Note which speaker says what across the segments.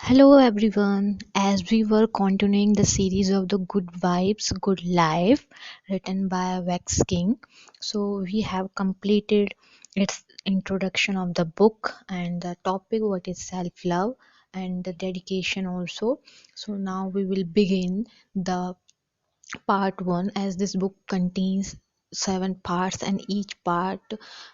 Speaker 1: Hello everyone. As we were continuing the series of the Good Vibes, Good Life written by Vex King, so we have completed its introduction of the book and the topic what is self-love and the dedication also. So now we will begin the part 1 as this book contains 7 parts and each part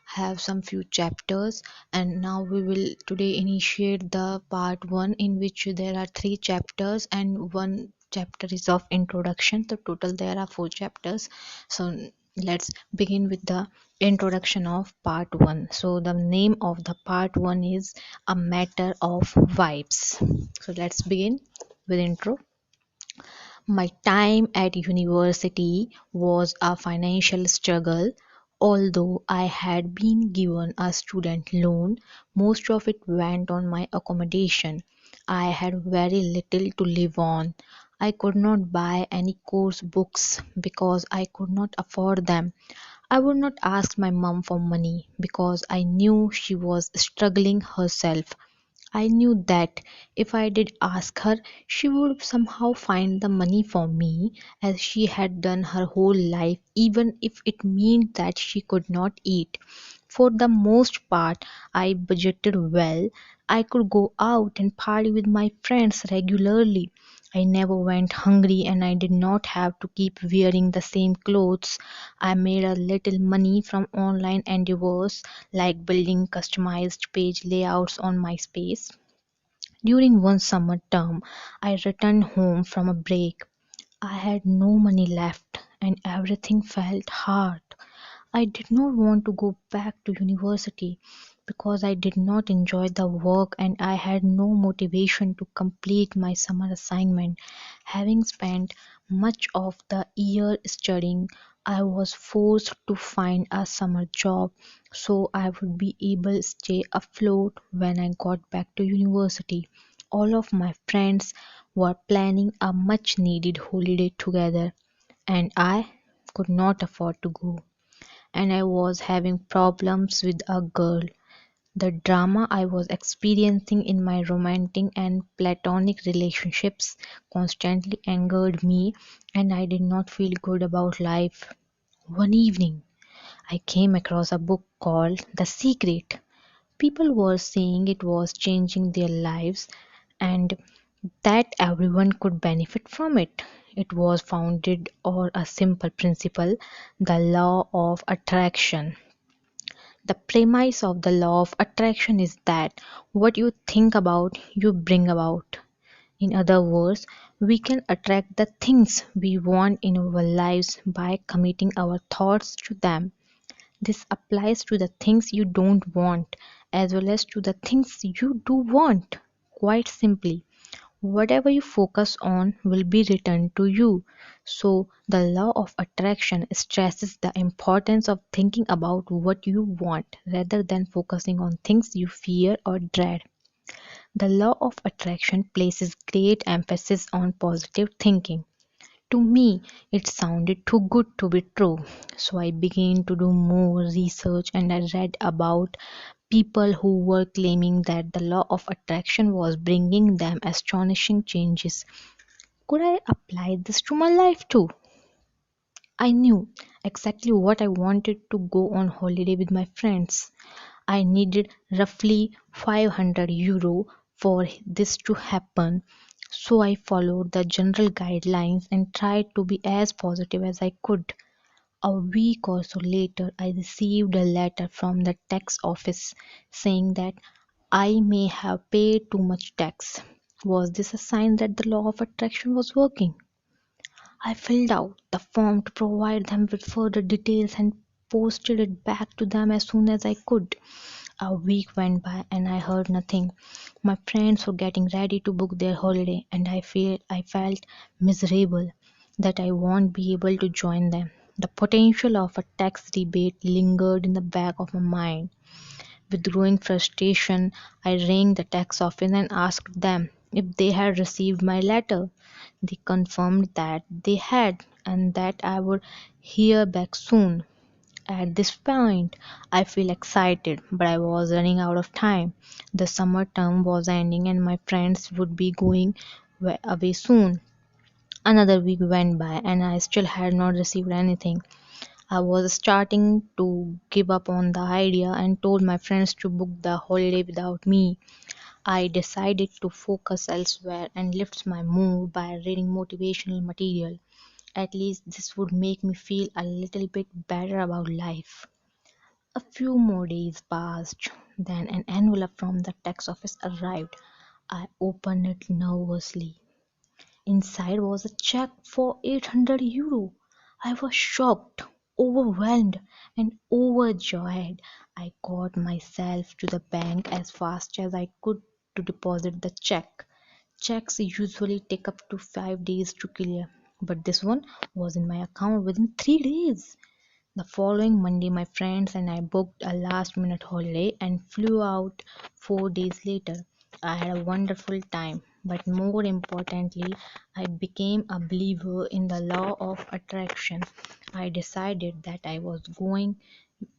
Speaker 1: have some few chapters, and now we will today initiate the part 1 in which there are 3 chapters and one chapter is of introduction. So total there are 4 chapters. So let's begin with the introduction of part 1. So the name of the part 1 is A Matter of Vibes. So let's begin with intro. My time at university was a financial struggle. Although I had been given a student loan, most of it went on my accommodation. I had very little to live on. I could not buy any course books because I could not afford them. I would not ask my mum for money because I knew she was struggling herself. I knew that if I did ask her, she would somehow find the money for me, as she had done her whole life, even if it meant that she could not eat. For the most part, I budgeted well. I could go out and party with my friends regularly. I never went hungry and I did not have to keep wearing the same clothes. I made a little money from online endeavors like building customized page layouts on MySpace. During one summer term, I returned home from a break. I had no money left and everything felt hard. I did not want to go back to university because I did not enjoy the work and I had no motivation to complete my summer assignment. Having spent much of the year studying, I was forced to find a summer job so I would be able to stay afloat when I got back to university. All of my friends were planning a much needed holiday together and I could not afford to go, and I was having problems with a girl. The drama I was experiencing in my romantic and platonic relationships constantly angered me, and I did not feel good about life. One evening, I came across a book called The Secret. People were saying it was changing their lives and that everyone could benefit from it. It was founded on a simple principle, the law of attraction. The premise of the law of attraction is that what you think about, you bring about. In other words, we can attract the things we want in our lives by committing our thoughts to them. This applies to the things you don't want as well as to the things you do want. Quite simply, whatever you focus on will be returned to you. So, the law of attraction stresses the importance of thinking about what you want rather than focusing on things you fear or dread. The law of attraction places great emphasis on positive thinking. To me, it sounded too good to be true, so I began to do more research and I read about people who were claiming that the law of attraction was bringing them astonishing changes. Could I apply this to my life too? I knew exactly what I wanted: to go on holiday with my friends. I needed roughly €500 for this to happen, so I followed the general guidelines and tried to be as positive as I could. A week or so later, I received a letter from the tax office saying that I may have paid too much tax. Was this a sign that the law of attraction was working? I filled out the form to provide them with further details and posted it back to them as soon as I could. A week went by and I heard nothing. My friends were getting ready to book their holiday and I felt miserable that I won't be able to join them. The potential of a tax rebate lingered in the back of my mind. With growing frustration, I rang the tax office and asked them if they had received my letter. They confirmed that they had and that I would hear back soon. At this point, I feel excited, but I was running out of time. The summer term was ending and my friends would be going away soon. Another week went by and I still had not received anything. I was starting to give up on the idea and told my friends to book the holiday without me. I decided to focus elsewhere and lift my mood by reading motivational material. At least this would make me feel a little bit better about life. A few more days passed, then an envelope from the tax office arrived. I opened it nervously. Inside was a check for 800 euro. I was shocked, overwhelmed, and overjoyed. I got myself to the bank as fast as I could to deposit the check. Checks usually take up to 5 days to clear, but this one was in my account within 3 days. The following Monday, my friends and I booked a last minute holiday and flew out 4 days later. I had a wonderful time, but more importantly, I became a believer in the law of attraction. I decided that I was going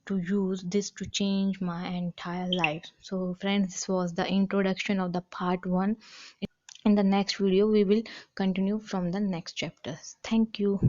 Speaker 1: to use this to change my entire life. So, friends, this was the introduction of the part one. In the next video, we will continue from the next chapters. Thank you.